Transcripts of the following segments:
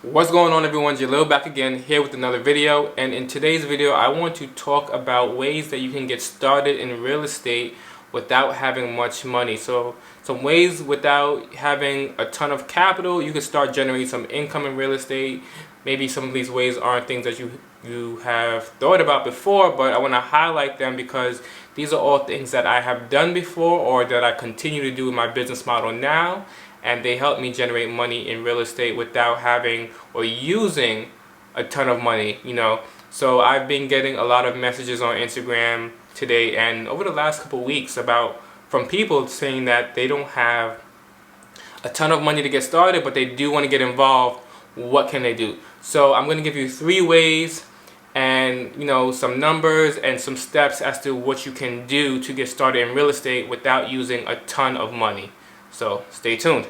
What's going on, everyone? Jalil back again here with another video, and in today's video I want to talk about ways that you can get started in real estate without having much money. So some ways without having a ton of capital you can start generating some income in real estate. Maybe some of these ways aren't things that you have thought about before, but I want to highlight them because these are all things that I have done before or that I continue to do in my business model now, and they help me generate money in real estate without having or using a ton of money. So I've been getting a lot of messages on Instagram today and over the last couple weeks from people saying that they don't have a ton of money to get started, but they do want to get involved. What can they do? So I'm going to give you 3 ways and some numbers and some steps as to what you can do to get started in real estate without using a ton of money. So stay tuned.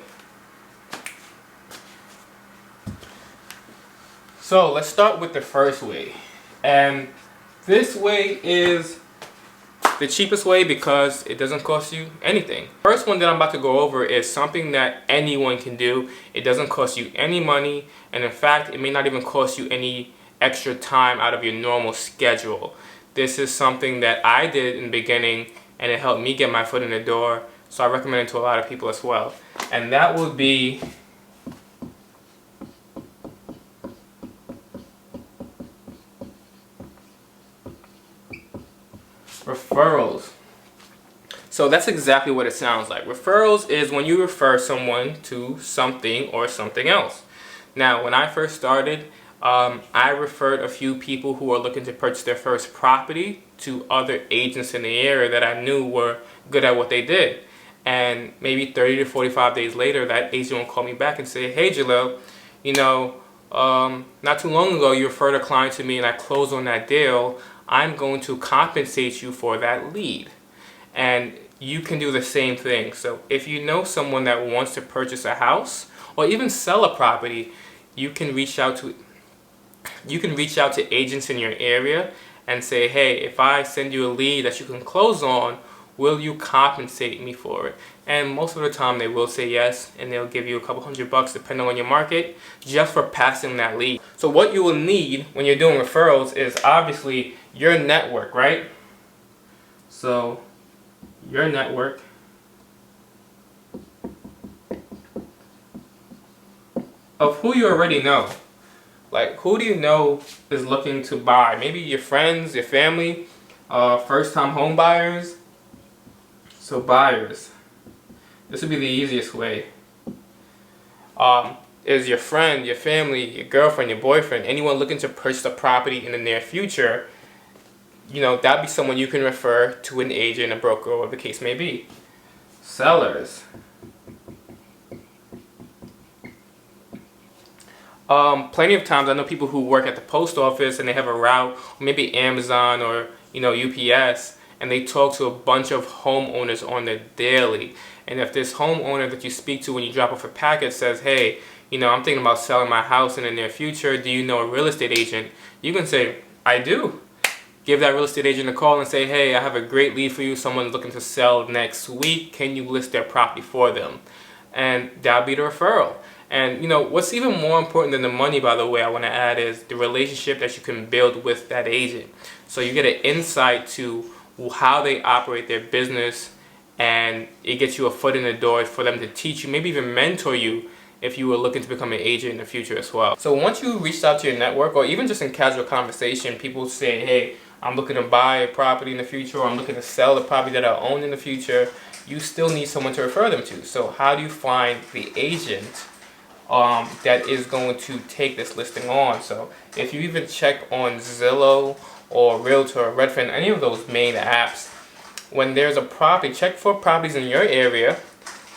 So let's start with the first way, and this way is the cheapest way because it doesn't cost you anything. First one that I'm about to go over is something that anyone can do. It doesn't cost you any money, and in fact it may not even cost you any extra time out of your normal schedule. This is something that I did in the beginning and it helped me get my foot in the door, so I recommend it to a lot of people as well. And that would be referrals. So that's exactly what it sounds like. Referrals is when you refer someone to something or something else. Now, when I first started, I referred a few people who were looking to purchase their first property to other agents in the area that I knew were good at what they did. And maybe 30 to 45 days later, that agent will call me back and say, "Hey, Jalil, not too long ago you referred a client to me and I closed on that deal. I'm going to compensate you for that lead." And you can do the same thing. So if you know someone that wants to purchase a house or even sell a property, you can reach out to agents in your area and say, "Hey, if I send you a lead that you can close on, will you compensate me for it?" And most of the time they will say yes, and they'll give you a couple $100 depending on your market just for passing that lead. So what you will need when you're doing referrals is obviously your network, right? So your network of who you already know. Like, who do you know is looking to buy? Maybe your friends, your family, first-time home buyers. So buyers. This would be the easiest way. Is your friend, your family, your girlfriend, your boyfriend, anyone looking to purchase a property in the near future, that'd be someone you can refer to an agent, a broker, or whatever the case may be. Sellers. Plenty of times I know people who work at the post office and they have a route, or maybe Amazon or UPS, and they talk to a bunch of homeowners on the daily. And if this homeowner that you speak to when you drop off a package says, "Hey, I'm thinking about selling my house in the near future, do you know a real estate agent?" You can say, "I do." Give that real estate agent a call and say, "Hey, I have a great lead for you. Someone's looking to sell next week. Can you list their property for them?" And that'll be the referral. And what's even more important than the money, by the way, I want to add, is the relationship that you can build with that agent. So you get an insight to how they operate their business, and it gets you a foot in the door for them to teach you, maybe even mentor you if you were looking to become an agent in the future as well. So once you reached out to your network, or even just in casual conversation, people say, "Hey, I'm looking to buy a property in the future, or I'm looking to sell the property that I own in the future," you still need someone to refer them to. So how do you find the agent that is going to take this listing on? So if you even check on Zillow or Realtor or Redfin, any of those main apps, when there's a property, check for properties in your area,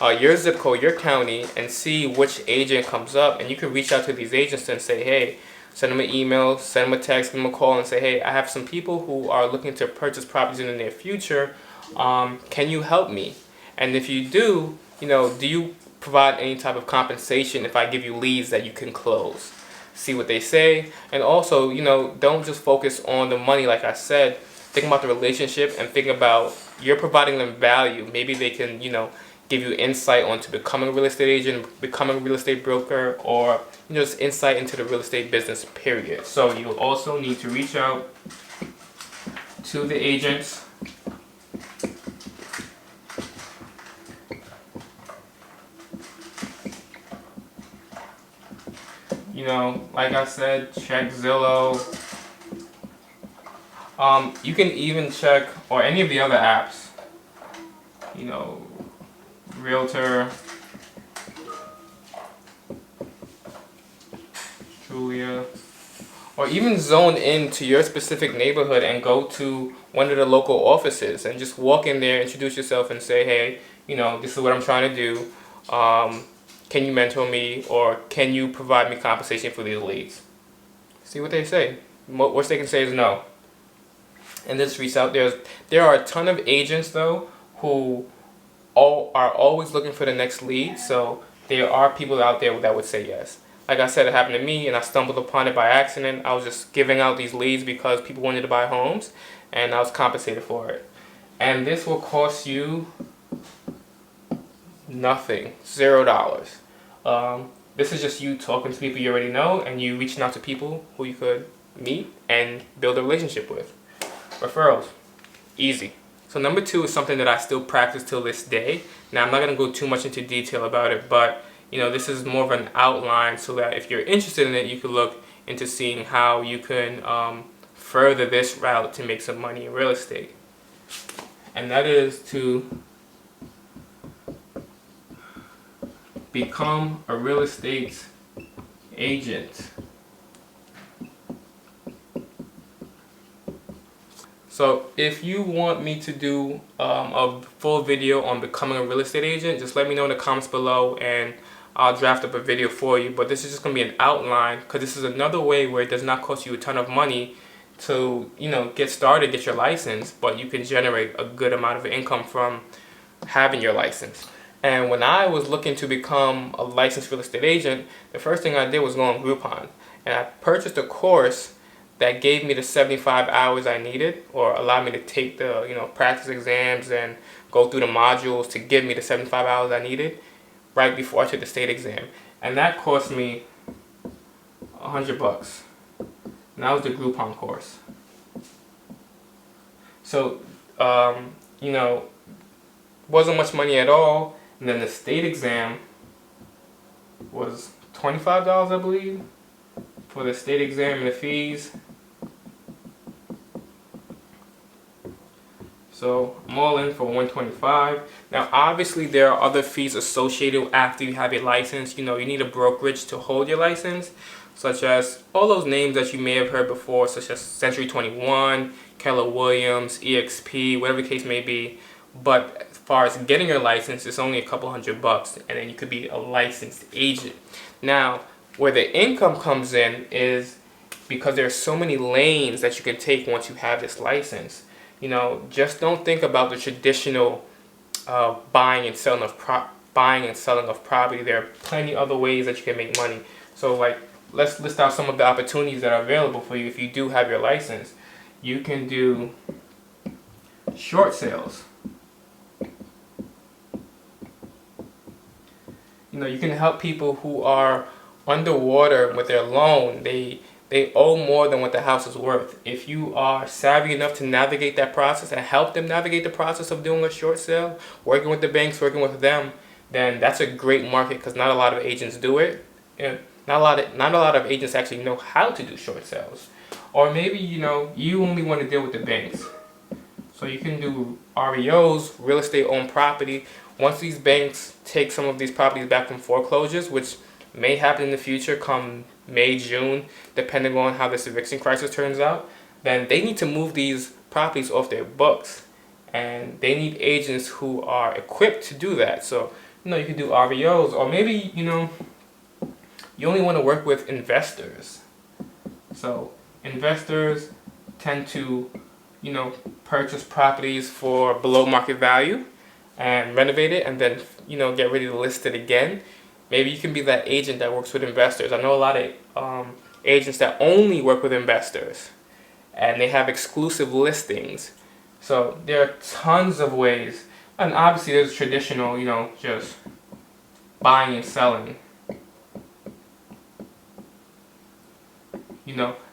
your zip code, your county, and see which agent comes up. And you can reach out to these agents and say, "Hey," send them an email, send them a text, give them a call, and say, "Hey, I have some people who are looking to purchase properties in the near future. Can you help me?" And if you do, do you provide any type of compensation if I give you leads that you can close? See what they say. And also, don't just focus on the money. Like I said, think about the relationship and think about you're providing them value. Maybe they can, give you insight onto becoming a real estate agent, becoming a real estate broker, or just insight into the real estate business, period. So you'll also need to reach out to the agents. Like I said, check Zillow. You can even check, or any of the other apps, Realtor, Julia, or even zone into your specific neighborhood and go to one of the local offices and just walk in there, introduce yourself and say, hey, this is what I'm trying to do. Can you mentor me, or can you provide me compensation for these leads? See what they say. Worst they can say is no. And just reach out. There are a ton of agents though who are always looking for the next lead. So there are people out there that would say yes. Like I said, it happened to me, and I stumbled upon it by accident. I was just giving out these leads because people wanted to buy homes, and I was compensated for it. And this will cost you nothing, $0. This is just you talking to people you already know, and you reaching out to people who you could meet and build a relationship with. Referrals, easy. So number 2 is something that I still practice till this day. Now I'm not going to go too much into detail about it, but this is more of an outline so that if you're interested in it, you could look into seeing how you can further this route to make some money in real estate. And that is to become a real estate agent. So if you want me to do a full video on becoming a real estate agent, just let me know in the comments below and I'll draft up a video for you. But this is just going to be an outline, because this is another way where it does not cost you a ton of money to get started, get your license, but you can generate a good amount of income from having your license. And when I was looking to become a licensed real estate agent, the first thing I did was go on Groupon. And I purchased a course that gave me the 75 hours I needed, or allowed me to take the practice exams and go through the modules to give me the 75 hours I needed right before I took the state exam. And that cost me $100. And that was the Groupon course. So, wasn't much money at all. And then the state exam was $25, I believe, for the state exam and the fees. So I'm all in for $125. Now obviously there are other fees associated after you have your license. You need a brokerage to hold your license, such as all those names that you may have heard before, such as Century 21, Keller Williams, EXP, whatever the case may be. But as far as getting your license, it's only a couple $100, and then you could be a licensed agent. Now, where the income comes in is because there's so many lanes that you can take once you have this license. Just don't think about the traditional buying and selling of property. There are plenty other ways that you can make money. So, let's list out some of the opportunities that are available for you if you do have your license. You can do short sales. You can help people who are underwater with their loan. They owe more than what the house is worth. If you are savvy enough to navigate that process and help them navigate the process of doing a short sale, working with the banks, working with them, then that's a great market, because not a lot of agents do it. And not a lot of agents actually know how to do short sales. Or maybe you only want to deal with the banks. So you can do REOs, real estate owned property. Once these banks take some of these properties back from foreclosures, which may happen in the future come May, June, depending on how this eviction crisis turns out, then they need to move these properties off their books. And they need agents who are equipped to do that. So, you can do REOs, or maybe, you only want to work with investors. So investors tend to, purchase properties for below market value and renovate it, and then, get ready to list it again. Maybe you can be that agent that works with investors. I know a lot of agents that only work with investors, and they have exclusive listings. So there are tons of ways And obviously there's traditional, just buying and selling,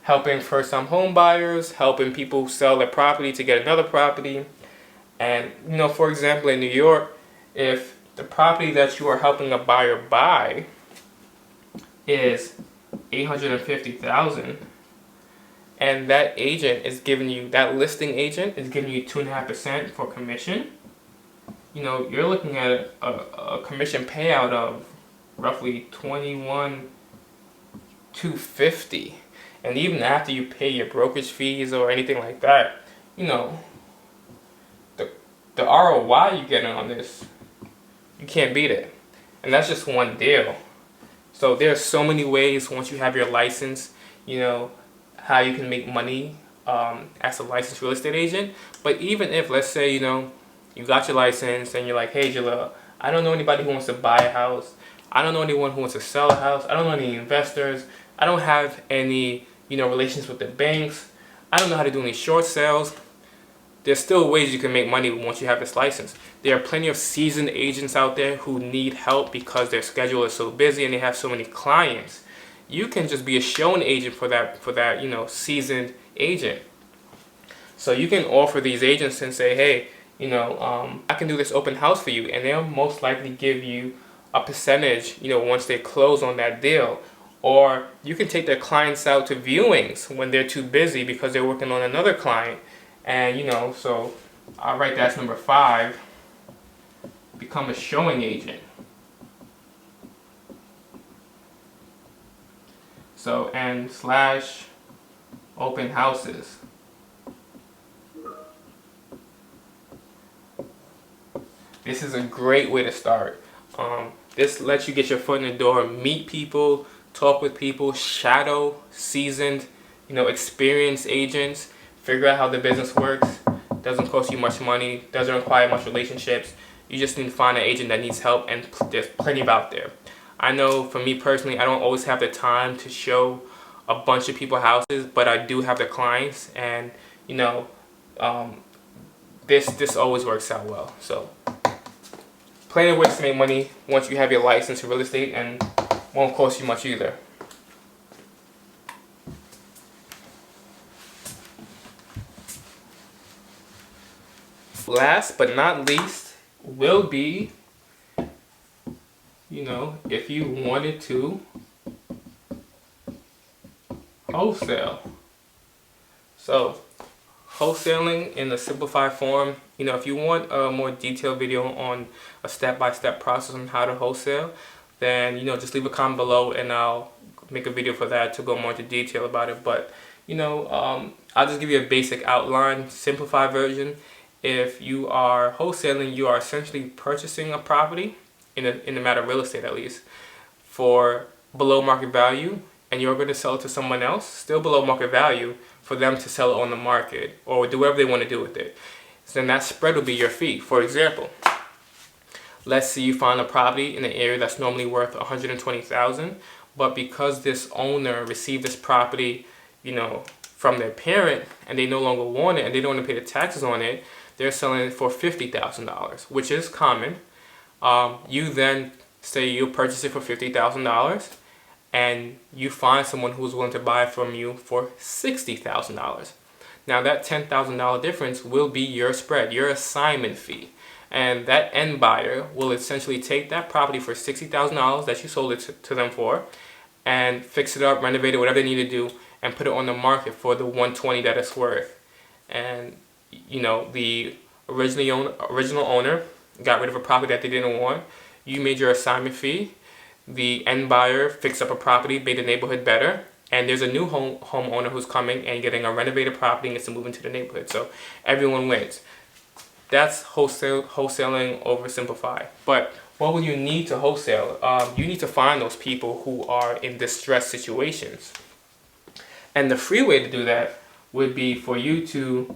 helping first-time home buyers, helping people sell their property to get another property. And, for example, in New York, if the property that you are helping a buyer buy is 850,000, and that agent is giving you, that listing agent is giving you 2.5% for commission, you're looking at a commission payout of roughly 21,250. And even after you pay your brokerage fees or anything like that, the ROI you're getting on this, you can't beat it. And that's just one deal. So there's so many ways once you have your license, how you can make money as a licensed real estate agent. But even if, let's say, you got your license and you're like, hey, Jalil, I don't know anybody who wants to buy a house. I don't know anyone who wants to sell a house. I don't know any investors. I don't have any, relations with the banks. I don't know how to do any short sales. There's still ways you can make money once you have this license. There are plenty of seasoned agents out there who need help because their schedule is so busy and they have so many clients. You can just be a showing agent for that seasoned agent. So you can offer these agents and say, hey, I can do this open house for you, and they'll most likely give you a percentage, once they close on that deal. Or you can take their clients out to viewings when they're too busy because they're working on another client. And, so I'll write that as number 5. Become a showing agent. So, and / open houses. This is a great way to start. This lets you get your foot in the door, meet people, talk with people, shadow seasoned, experienced agents, figure out how the business works. Doesn't cost you much money, doesn't require much relationships. You just need to find an agent that needs help, and there's plenty of out there. I know for me personally, I don't always have the time to show a bunch of people houses, but I do have the clients, and this always works out well. So plenty of ways to make money once you have your license in real estate, and won't cost you much either. Last but not least will be, if you wanted to wholesale. So wholesaling in a simplified form, if you want a more detailed video on a step-by-step process on how to wholesale, then just leave a comment below and I'll make a video for that to go more into detail about it. But I'll just give you a basic outline, simplified version. If you are wholesaling, you are essentially purchasing a property, in the matter of real estate at least, for below market value, and you're going to sell it to someone else, still below market value, for them to sell it on the market or do whatever they want to do with it. So then that spread will be your fee. For example, let's say you find a property in an area that's normally worth $120,000, but because this owner received this property, from their parent, and they no longer want it and they don't want to pay the taxes on it, they're selling it for $50,000, which is common. You then say you purchase it for $50,000, and you find someone who's willing to buy from you for $60,000. Now that $10,000 difference will be your spread, your assignment fee. And that end buyer will essentially take that property for $60,000 that you sold it to them for, and fix it up, renovate it, whatever they need to do, and put it on the market for the $120 that it's worth. And the original owner got rid of a property that they didn't want. You made your assignment fee. The end buyer fixed up a property, made the neighborhood better, and there's a new homeowner who's coming and getting a renovated property and gets to move into the neighborhood. So everyone wins. That's wholesaling oversimplified. But what will you need to wholesale? You need to find those people who are in distressed situations. And the free way to do that would be for you to,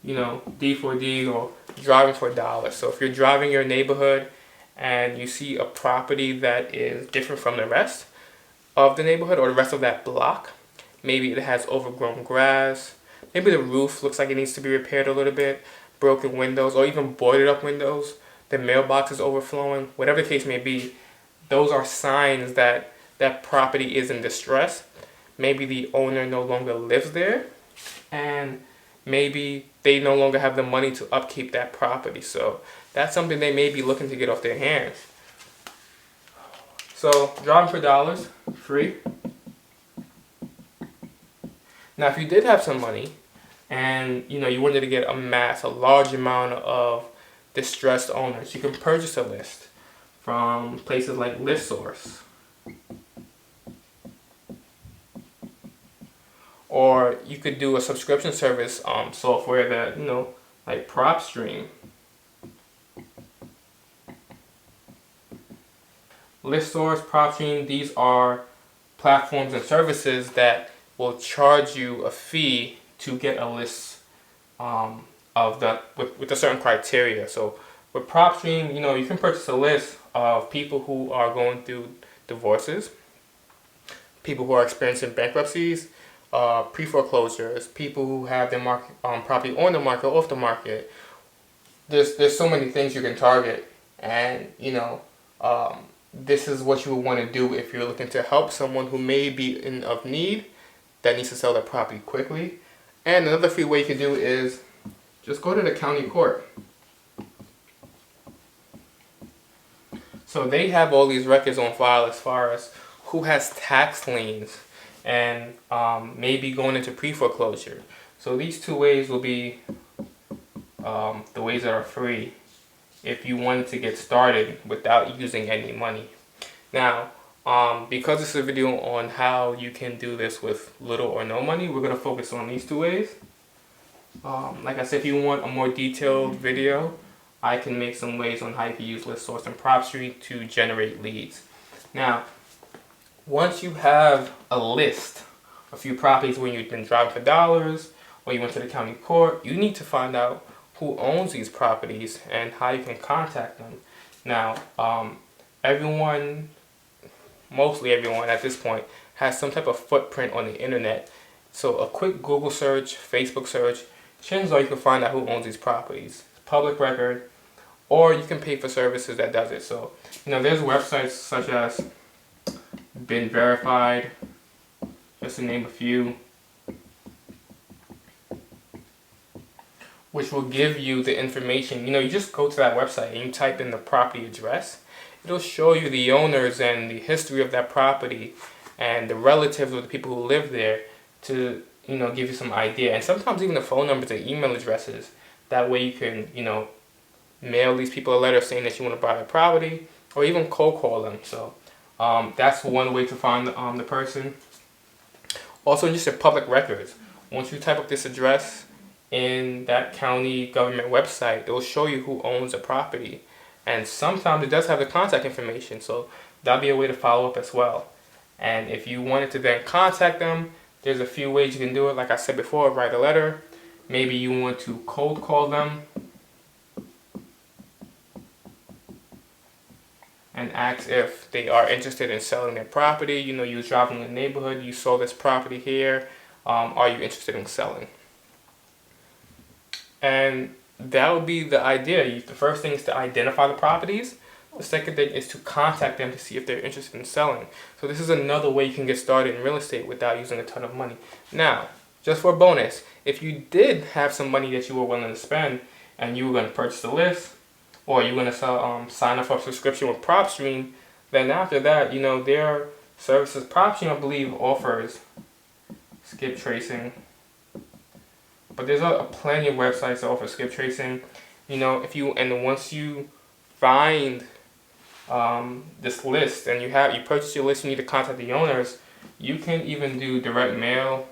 D4D or driving for dollars. So if you're driving your neighborhood and you see a property that is different from the rest of the neighborhood or the rest of that block, maybe it has overgrown grass, maybe the roof looks like it needs to be repaired a little bit, broken windows, or even boarded up windows, the mailbox is overflowing, whatever the case may be, those are signs that that property is in distress. Maybe the owner no longer lives there, and maybe they no longer have the money to upkeep that property. So that's something they may be looking to get off their hands. So driving for dollars, free. Now, if you did have some money, and you wanted to get a large amount of distressed owners, you can purchase a list from places like ListSource, or you could do a subscription service software that like PropStream. ListSource, PropStream, these are platforms and services that will charge you a fee to get a list with a certain criteria. So with PropStream, you can purchase a list of people who are going through divorces, people who are experiencing bankruptcies, pre-foreclosures, people who have their property on the market, off the market. There's so many things you can target, and this is what you would want to do if you're looking to help someone who may be of need that needs to sell their property quickly. And another free way you can do is just go to the county court. So they have all these records on file as far as who has tax liens and maybe going into pre-foreclosure. So these two ways will be the ways that are free if you wanted to get started without using any money. Now, because this is a video on how you can do this with little or no money, we're going to focus on these two ways. Like I said, if you want a more detailed video, I can make some ways on how you can use ListSource and PropStream to generate leads. Now, once you have a list, a few properties when you've been driving for dollars, or you went to the county court, you need to find out who owns these properties and how you can contact them. Now, mostly everyone at this point has some type of footprint on the internet. So a quick Google search, Facebook search, chances are you can find out who owns these properties. It's public record, or you can pay for services that does it. So, there's websites such as Been Verified, just to name a few, which will give you the information. You just go to that website and you type in the property address. It'll show you the owners and the history of that property and the relatives of the people who live there to, give you some idea. And sometimes even the phone numbers and email addresses. That way you can, mail these people a letter saying that you want to buy their property, or even cold call them. So that's one way to find the person. Also, just your public records. Once you type up this address in that county government website, it will show you who owns the property. And sometimes it does have the contact information, so that'll be a way to follow up as well. And if you wanted to then contact them, there's a few ways you can do it. Like I said before, write a letter. Maybe you want to cold call them and ask if they are interested in selling their property. You was driving in the neighborhood, you saw this property here. Are you interested in selling? And that would be the idea. The first thing is to identify the properties. The second thing is to contact them to see if they're interested in selling. So this is another way you can get started in real estate without using a ton of money. Now, just for a bonus, if you did have some money that you were willing to spend and you were going to purchase a list, or you're going to sign up for a subscription with PropStream, then after that, their services, PropStream, I believe, offers skip tracing. But there's plenty of websites that offer skip tracing. Once you find this list and you purchase your list, you need to contact the owners. You can even do direct mail.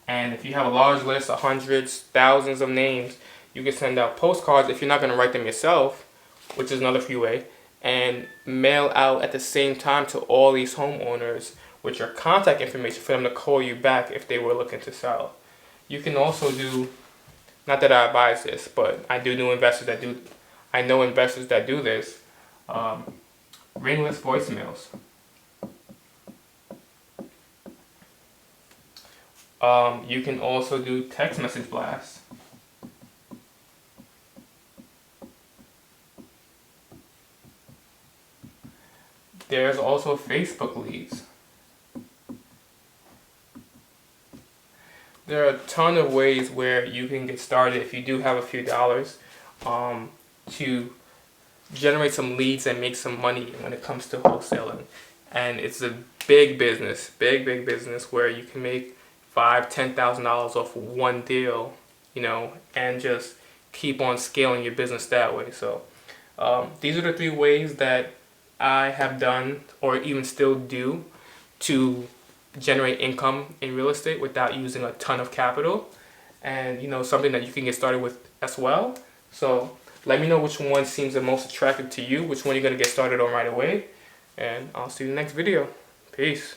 And if you have a large list of hundreds, thousands of names, you can send out postcards if you're not going to write them yourself, which is another free way, and mail out at the same time to all these homeowners with your contact information for them to call you back if they were looking to sell. You can also do, not that I advise this, but I know investors that do this, ringless voicemails. You can also do text message blasts. There's also Facebook leads. There are a ton of ways where you can get started if you do have a few dollars to generate some leads and make some money when it comes to wholesaling. And it's a big business, big business where you can make $5,000-$10,000 off one deal, you know, and just keep on scaling your business that way. So these are the 3 ways that I have done or even still do to generate income in real estate without using a ton of capital, and you know, something that you can get started with as well. So let me know which one seems the most attractive to you, which one you're going to get started on right away, and I'll see you in the next video. Peace.